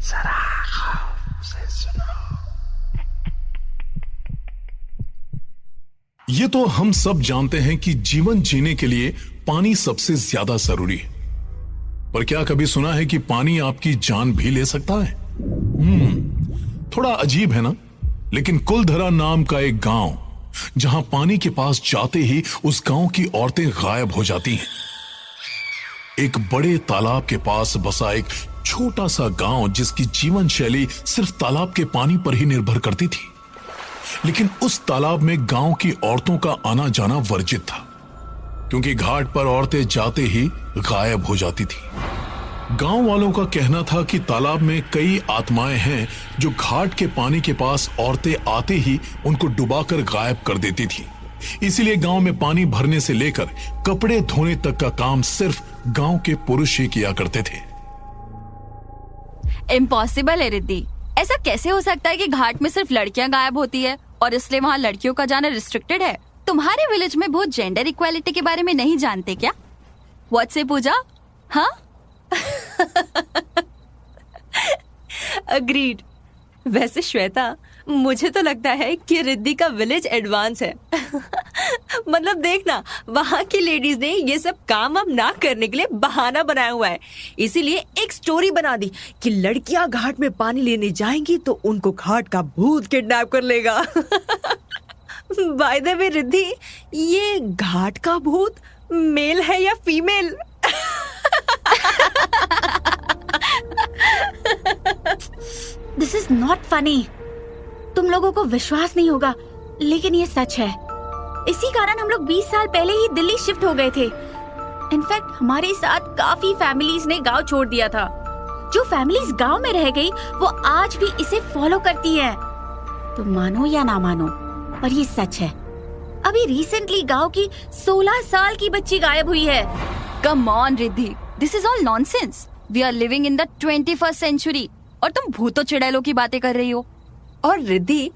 जरा खौफ से सुनो। ये तो हम सब जानते हैं कि जीवन जीने के लिए पानी सबसे ज्यादा जरूरी है, पर क्या कभी सुना है कि पानी आपकी जान भी ले सकता है? थोड़ा अजीब है ना? लेकिन कुलधरा नाम का एक गांव, जहां पानी के पास जाते ही उस गांव की औरतें गायब हो जाती हैं। एक बड़े तालाब के पास बसा एक छोटा सा गांव, जिसकी जीवन शैली सिर्फ तालाब के पानी पर ही निर्भर करती थी। लेकिन उस तालाब में गांव की औरतों का आना जाना वर्जित था, क्योंकि घाट पर औरतें जाते ही गायब हो जाती थी। गांव वालों का कहना था कि तालाब में कई आत्माएं हैं जो घाट के पानी के पास औरतें आते ही उनको डुबाकर गायब कर देती थी। इसीलिए गांव में पानी भरने से लेकर कपड़े धोने तक का काम सिर्फ गांव के पुरुष ही किया करते थे। इम्पॉसिबल है रिद्धि, ऐसा कैसे हो सकता है कि घाट में सिर्फ लड़कियां गायब होती है और इसलिए वहाँ लड़कियों का जाना रिस्ट्रिक्टेड है? तुम्हारे विलेज में बहुत जेंडर इक्वालिटी के बारे में नहीं जानते क्या? व्हाट से पूजा? हाँ अग्रीड। वैसे श्वेता, मुझे तो लगता है कि रिद्धि का विलेज एडवांस है। मतलब देखना, वहाँ की लेडीज ने ये सब काम अब ना करने के लिए बहाना बनाया हुआ है। इसीलिए एक स्टोरी बना दी कि लड़कियां घाट में पानी लेने जाएंगी तो उनको घाट का भूत किडनैप कर लेगा। बाय द वे रिद्धि, ये घाट का भूत मेल है या female? This is not funny. तुम लोगों को विश्वास नहीं होगा, लेकिन ये सच है। इसी कारण हम लोग 20 साल पहले ही दिल्ली शिफ्ट हो गए थे। इनफैक्ट हमारे साथ काफी फैमिलीज ने गांव छोड़ दिया था। जो फैमिलीज गांव में रह गई, वो आज भी इसे फॉलो करती हैं। तुम मानो या ना मानो, पर ये सच है। अभी रिसेंटली गांव की 16 साल की बच्ची गायब हुई है। Come on Riddhi, this is all nonsense. We are living in the 21st century और तुम भूतों चुड़ैलों की बातें कर रही हो। और रिद्धि,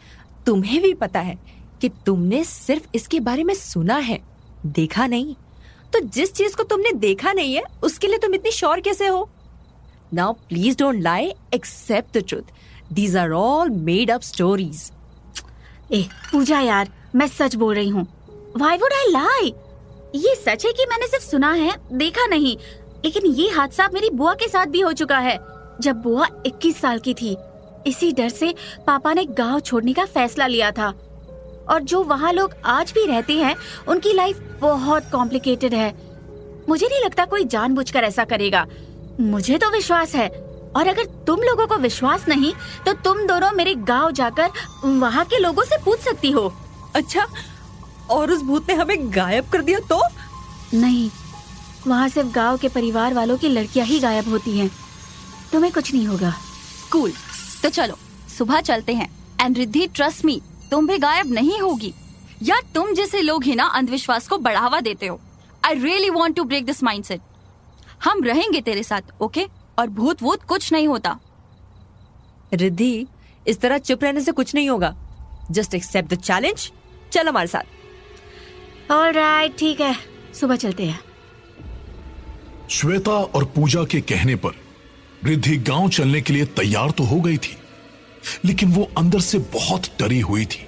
तुम्हें भी पता है कि तुमने सिर्फ इसके बारे में सुना है, देखा नहीं। तो जिस चीज को तुमने देखा नहीं है, उसके लिए तुम इतनी श्योर कैसे हो? Now please don't lie, accept the truth. These are all made up stories. ए पूजा यार, मैं सच बोल रही हूँ। Why would I lie? ये सच है कि मैंने सिर्फ सुना है, देखा नहीं। लेकिन ये हादसा मेरी बुआ के साथ भी हो चुका है, जब बुआ 21 साल की थी। इसी डर से पापा ने गांव छोड़ने का फैसला लिया था। और जो वहाँ लोग आज भी रहते हैं, उनकी लाइफ बहुत कॉम्प्लिकेटेड है। मुझे नहीं लगता कोई जानबूझकर ऐसा करेगा। मुझे तो विश्वास है, और अगर तुम लोगों को विश्वास नहीं, तो तुम दोनों मेरे गांव जाकर वहाँ के लोगों से पूछ सकती हो। अच्छा, और उस भूत ने हमें गायब कर दिया तो? नहीं, वहाँ सिर्फ गांव के परिवार वालों की लड़कियां ही गायब होती हैं। तुम्हें कुछ नहीं होगा। कूल, तो चलो सुबह चलते हैं। एंड रिद्धि, ट्रस्ट मी, तुम भी गायब नहीं होगी। यार, तुम जैसे लोग ही ना अंधविश्वास को बढ़ावा देते हो। I really want to break this mindset. हम रहेंगे तेरे साथ, ओके? और भूत वूत कुछ नहीं होता। रिद्धि, इस तरह चुप रहने से कुछ नहीं होगा। Just accept the challenge. चल हमारे साथ। ऑलराइट, ठीक है, सुबह चलते हैं। श्वेता और पूजा के कहने पर रिद्धि गांव चलने के लिए तैयार तो हो गई थी, लेकिन वो अंदर से बहुत डरी हुई थी।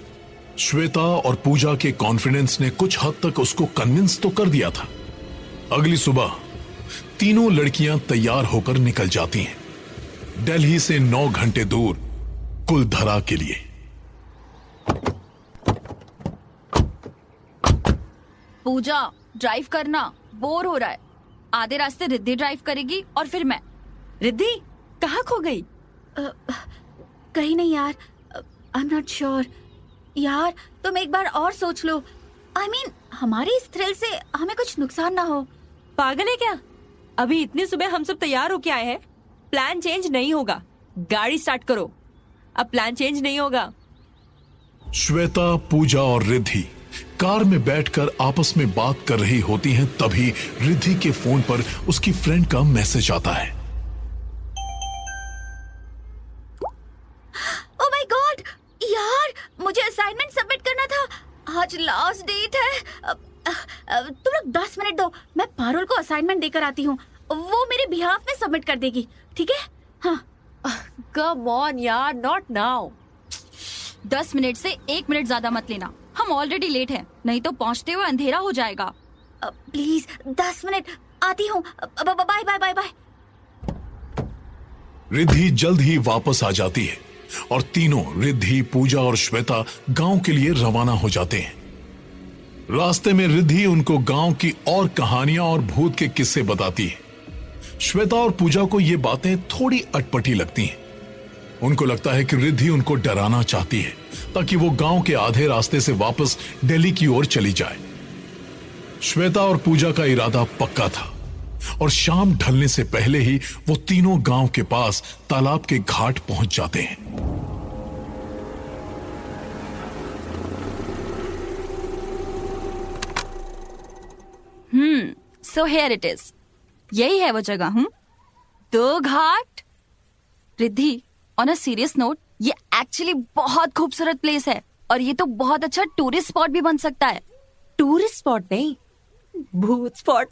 श्वेता और पूजा के कॉन्फिडेंस ने कुछ हद तक उसको कन्विंस तो कर दिया था। अगली सुबह तीनों लड़कियां तैयार होकर निकल जाती हैं, दिल्ली से 9 घंटे दूर कुलधरा के लिए। पूजा, ड्राइव करना, बोर हो रहा है। आधे रास्ते रिद्धि ड्राइव करेगी और फिर मैं। रिद्धि, कहाँ खो गई? कहीं नहीं यार, आई एम नॉट श्योर। यार, तुम एक बार और सोच लो। I mean, हमारे इस थ्रिल से हमें कुछ नुकसान ना हो। पागल है क्या? अभी इतनी सुबह हम सब तैयार होके आए हैं। प्लान चेंज नहीं होगा। गाड़ी स्टार्ट करो, अब प्लान चेंज नहीं होगा। श्वेता, पूजा और रिद्धि कार में बैठकर आपस में बात कर रही होती हैं, तभी रिद्धि के फोन पर उसकी फ्रेंड का मैसेज आता है। ओह माय गॉड यार, मुझे असाइनमेंट सबमिट करना था। आज लास्ट डेट है। तुम लोग 10 मिनट दो, मैं पारुल को असाइनमेंट देकर आती हूँ। वो मेरे बिहाफ में सबमिट कर देगी, ठीक है? हाँ। कम ऑन यार, नॉट नाउ। 10 मिनट से 1 मिनट ज्यादा मत लेना, हम ऑलरेडी लेट हैं, नहीं तो पहुंचते हुए अंधेरा हो जाएगा। प्लीज 10 मिनट, आती हूँ। Bye bye bye bye. Riddhi जल्द ही वापस आ जाती है और तीनों, रिद्धि, पूजा और श्वेता, गांव के लिए रवाना हो जाते हैं। रास्ते में रिद्धि उनको गांव की और कहानियां और भूत के किस्से बताती है। श्वेता और पूजा को ये बातें थोड़ी अटपटी लगती हैं। उनको लगता है कि रिद्धि उनको डराना चाहती है ताकि वो गांव के आधे रास्ते से वापस दिल्ली की ओर चली जाए। श्वेता और पूजा का इरादा पक्का था और शाम ढलने से पहले ही वो तीनों गांव के पास तालाब के घाट पहुंच जाते हैं। सो हियर इट इज, यही है वो जगह। दो घाट। Riddhi, on a serious note, ये एक्चुअली बहुत खूबसूरत प्लेस है और ये तो बहुत अच्छा टूरिस्ट स्पॉट भी बन सकता है। टूरिस्ट स्पॉट नहीं, भूत स्पॉट।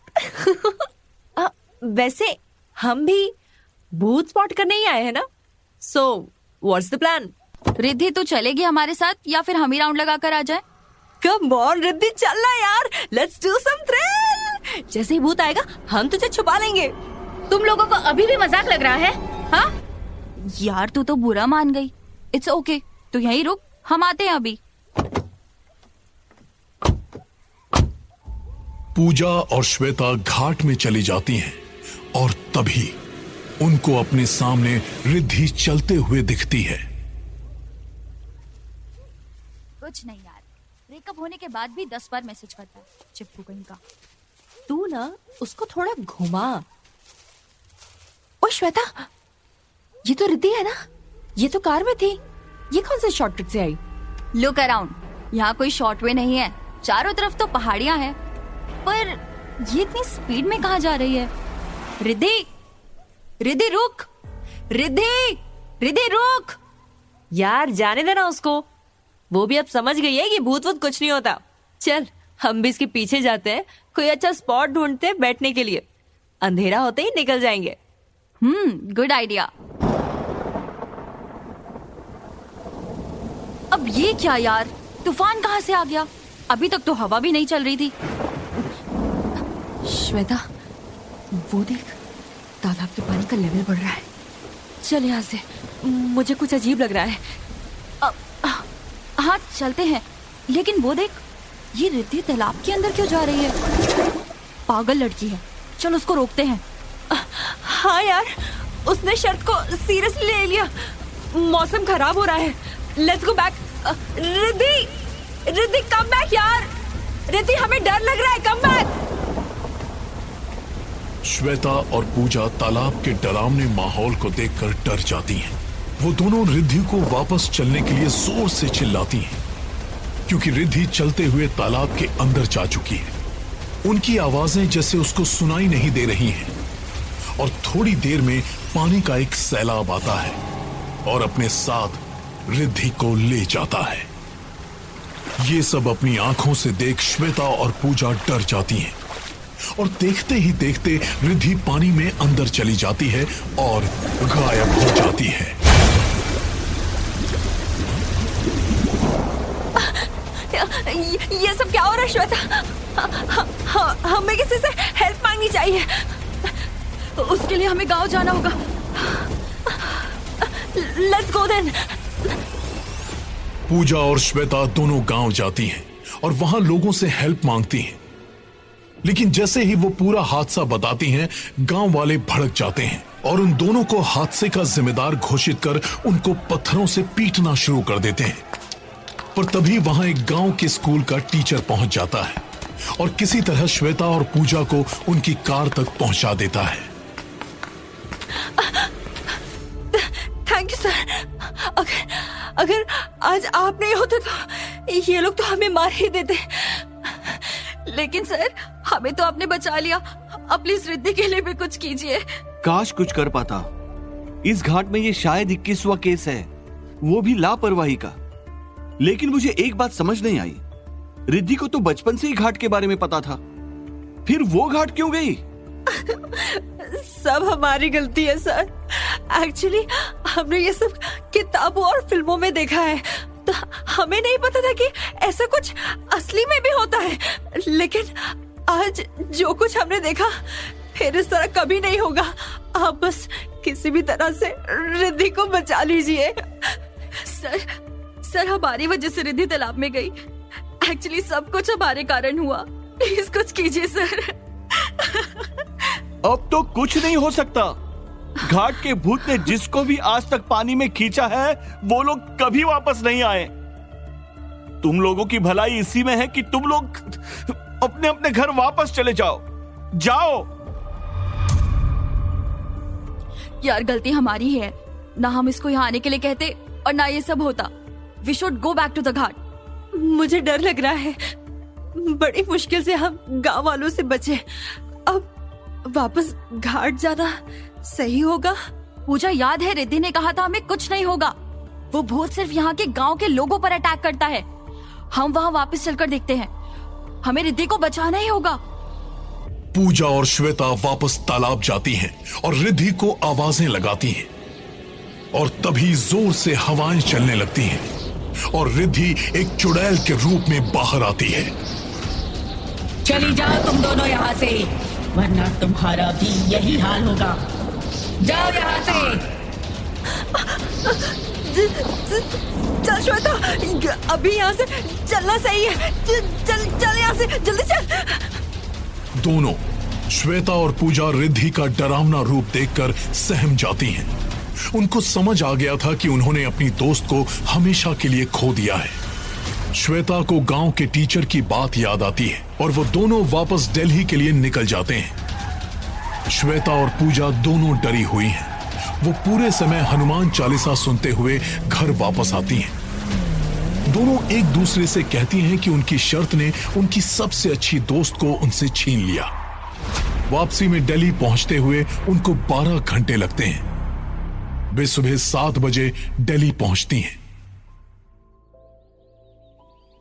वैसे हम भी भूत स्पॉट करने ही आए हैं ना, so what's the plan? Riddhi, तू चलेगी हमारे साथ या फिर हम ही राउंड लगा कर आ जाए? कम ऑन रिद्धि, चलना यार, लेट्स डू सम थ्रिल। जैसे ही भूत आएगा हम तुझे छुपा लेंगे। तुम लोगों को अभी भी मजाक लग रहा है? हाँ यार, तू तो बुरा मान गई। इट्स ओके, तू यहीं रुक, हम आते हैं अभी। पूजा और श्वेता घाट में चली जाती हैं और तभी उनको अपने सामने रिद्धि चलते हुए दिखती है। कुछ नहीं यार, ब्रेकअप होने के बाद भी 10 बार मैसेज करता है, चिपकू कहीं का। तू ना उसको थोड़ा घुमा। ओए श्वेता, ये तो रिद्धि है ना? ये तो कार में थी, ये कौन से शॉर्टकट से आई? लुक अराउंड, यहाँ कोई शॉर्ट वे नहीं है, चारों तरफ तो पहाड़ियां हैं, पर ये इतनी स्पीड में कहाँ जा रही है? रिद्धि, रिद्धि रुक, रिद्धि, रिद्धि रुक। यार जाने देना उसको, वो भी अब समझ गई है कि भूत वूत कुछ नहीं होता। चल हम भी इसके पीछे जाते हैं, कोई अच्छा स्पॉट ढूंढते हैं बैठने के लिए, अंधेरा होते ही निकल जाएंगे। Good idea. अब ये क्या यार, तूफान कहाँ से आ गया? अभी तक तो हवा भी नहीं चल रही थी। श्वेता, वो देख, तालाब के पानी का लेवल बढ़ रहा है। चल यहाँ से, मुझे कुछ अजीब लग रहा है। हाँ चलते हैं, लेकिन वो देख, ये रिद्धि तालाब के अंदर क्यों जा रही है? पागल लड़की है, चल उसको रोकते हैं। हाँ यार, उसने शर्त को सीरियसली ले लिया। मौसम खराब हो रहा है, let's go back. Riddhi, Riddhi come back यार, रिद्धि हमें डर लग रहा है, कम बैक। श्वेता और पूजा तालाब के डरावने माहौल को देखकर डर जाती हैं। वो दोनों रिद्धि को वापस चलने के लिए जोर से चिल्लाती हैं, क्योंकि रिद्धि चलते हुए तालाब के अंदर जा चुकी है। उनकी आवाजें जैसे उसको सुनाई नहीं दे रही हैं और थोड़ी देर में पानी का एक सैलाब आता है और अपने साथ रिद्धि को ले जाता है। ये सब अपनी आंखों से देख श्वेता और पूजा डर जाती हैं और देखते ही देखते रिद्धि पानी में अंदर चली जाती है और गायब हो जाती है। ये सब क्या हो रहा है श्वेता? हमें किसी से हेल्प मांगनी चाहिए। उसके लिए हमें गांव जाना होगा। Let's go then. पूजा और श्वेता दोनों गांव जाती हैं और वहां लोगों से हेल्प मांगती हैं, लेकिन जैसे ही वो पूरा हादसा बताती हैं, गांव वाले भड़क जाते हैं और उन दोनों को हादसे का जिम्मेदार घोषित कर उनको पत्थरों से पीटना शुरू कर देते हैं। पर तभी वहां एक गांव के स्कूल का टीचर पहुंच जाता है और किसी तरह श्वेता और पूजा को उनकी कार तक पहुंचा देता है। Thank you sir. अगर आज आप नहीं होते तो ये लोग तो हमें मार ही देते। लेकिन सर, हमें तो आपने बचा लिया, अब प्लीज रिद्धि के लिए भी कुछ कीजिए। काश कुछ कर पाता। इस घाट में ये शायद 21वां केस है, वो भी लापरवाही का। लेकिन मुझे एक बात समझ नहीं आई, रिद्धि को तो बचपन से ही घाट के बारे में पता था, फिर वो घाट क्यों गई? सब हमारी गलती है सर। एक्चुअली हमने ये सब किताबों और फिल्मों में देखा है, तो हमें नहीं पता था कि ऐसा कुछ असली में भी होता है। लेकिन आज जो कुछ हमने देखा, फिर इस तरह कभी नहीं होगा। आप बस किसी भी तरह से रिद्धि को बचा लीजिए। सर हमारी वजह से रिद्धि तालाब में गई। एक्चुअली सब कुछ हमारे कारण हुआ। प्लीज कुछ कीजिए सर। अब तो कुछ नहीं हो सकता। घाट के भूत ने जिसको भी आज तक पानी में खींचा है, वो लोग कभी वापस नहीं आए। तुम लोगों की भलाई इसी में है कि तुम लोग अपने अपने घर वापस चले जाओ। जाओ। यार गलती हमारी है ना, हम इसको यहाँ आने के लिए कहते और ना ये सब होता। We should go back to the ghat. मुझे डर लग रहा है। बड़ी मुश्किल से हम गांव वालों से बचे। अब वापस घाट जाना सही होगा? पूजा याद है रिद्धि ने कहा था हमें कुछ नहीं होगा। वो भूत सिर्फ यहाँ के गांव के लोगों पर अटैक करता है। हम वहाँ वापस चलकर देखते हैं। हमें रिद्धि को बचाना ही होगा। पूजा और श्वेता वापस तालाब जाती हैं और रिद्धि को आवाजें लगाती हैं, और तभी जोर से हवाएं चलने लगती हैं और रिद्धि एक चुड़ैल के रूप में बाहर आती है। चली जाओ तुम दोनों यहाँ से, वरना तुम्हारा भी यही हाल होगा। जाओ यहाँ से। चल श्वेता, अभी यहाँ से चलना सही है। चल यहाँ से, जल्दी चल। दोनों, श्वेता और पूजा, रिद्धि का डरावना रूप देखकर सहम जाती हैं। उनको समझ आ गया था कि उन्होंने अपनी दोस्त को हमेशा के लिए खो दिया है। श्वेता को गांव के टीचर की बात याद आती है और वो दोनों वापस दिल्ली के लिए निकल जाते हैं। श्वेता और पूजा दोनों डरी हुई हैं। वो पूरे समय हनुमान चालीसा सुनते हुए घर वापस आती हैं। दोनों एक दूसरे से कहती हैं कि उनकी शर्त ने उनकी सबसे अच्छी दोस्त को उनसे छीन लिया। वापसी में दिल्ली पहुंचते हुए उनको 12 घंटे लगते हैं। वे सुबह 7 बजे दिल्ली पहुंचती हैं।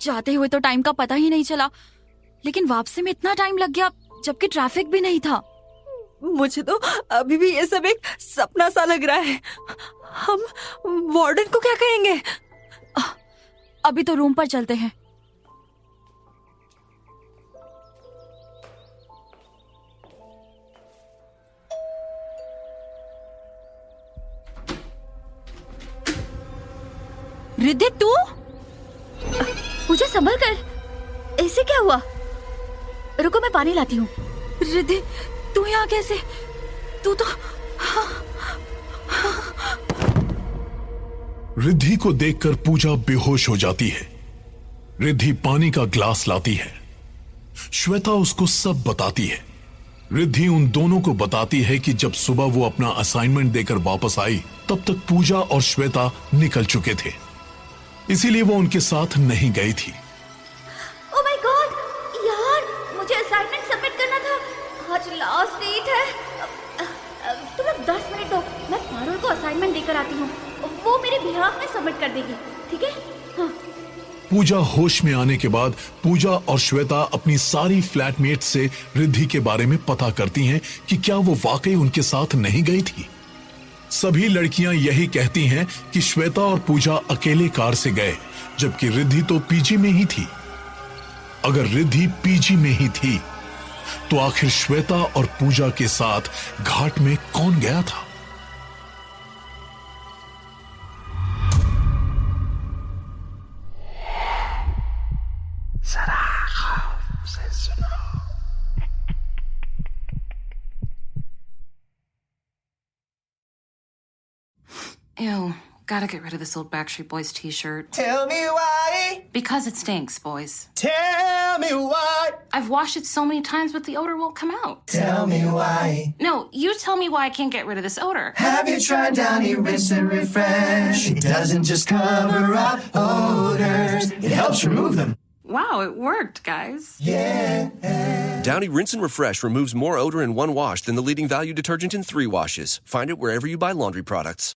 जाते हुए तो टाइम का पता ही नहीं चला, लेकिन वापसी में इतना टाइम लग गया जबकि ट्रैफिक भी नहीं था। मुझे तो अभी भी ये सब एक सपना सा लग रहा है। हम वार्डन को क्या कहेंगे? अभी तो रूम पर चलते हैं। रिद्धि तू? पूजा संभल कर, ऐसे क्या हुआ? रुको मैं पानी लाती हूँ। रिद्धि तू यहाँ कैसे? तू तो रिद्धि को देखकर पूजा बेहोश हो जाती है। रिद्धि पानी का ग्लास लाती है। श्वेता उसको सब बताती है। रिद्धि उन दोनों को बताती है कि जब सुबह वो अपना असाइनमेंट देकर वापस आई, तब तक पूजा और श्वेता निकल चुके थे, इसीलिए वो उनके साथ नहीं गई थी। ओह माय गॉड यार, मुझे असाइनमेंट सबमिट करना था। आज लास्ट डेट है। तुम लोग 10 मिनट दो, मैं पारुल को असाइनमेंट देकर आती हूँ। वो मेरे बिहाफ में सबमिट कर देगी, ठीक है? हाँ। पूजा होश में आने के बाद पूजा और श्वेता अपनी सारी फ्लैटमेट से रिद्धि के बारे में पता करती हैं कि क्या वो वाकई उनके साथ नहीं गई थी। सभी लड़कियां यही कहती हैं कि श्वेता और पूजा अकेले कार से गए, जबकि रिद्धि तो पीजी में ही थी। अगर रिद्धि पीजी में ही थी, तो आखिर श्वेता और पूजा के साथ घाट में कौन गया था? Ew, gotta get rid of this old Backstreet Boys t-shirt. Tell me why. Because it stinks, boys. Tell me why. I've washed it so many times, but the odor won't come out. Tell me why. No, you tell me why I can't get rid of this odor. Have you tried Downy Rinse and Refresh? It doesn't just cover up odors, it helps remove them. Wow, it worked, guys. Yeah. Downy Rinse and Refresh removes more odor in one wash than the leading value detergent in 3 washes. Find it wherever you buy laundry products.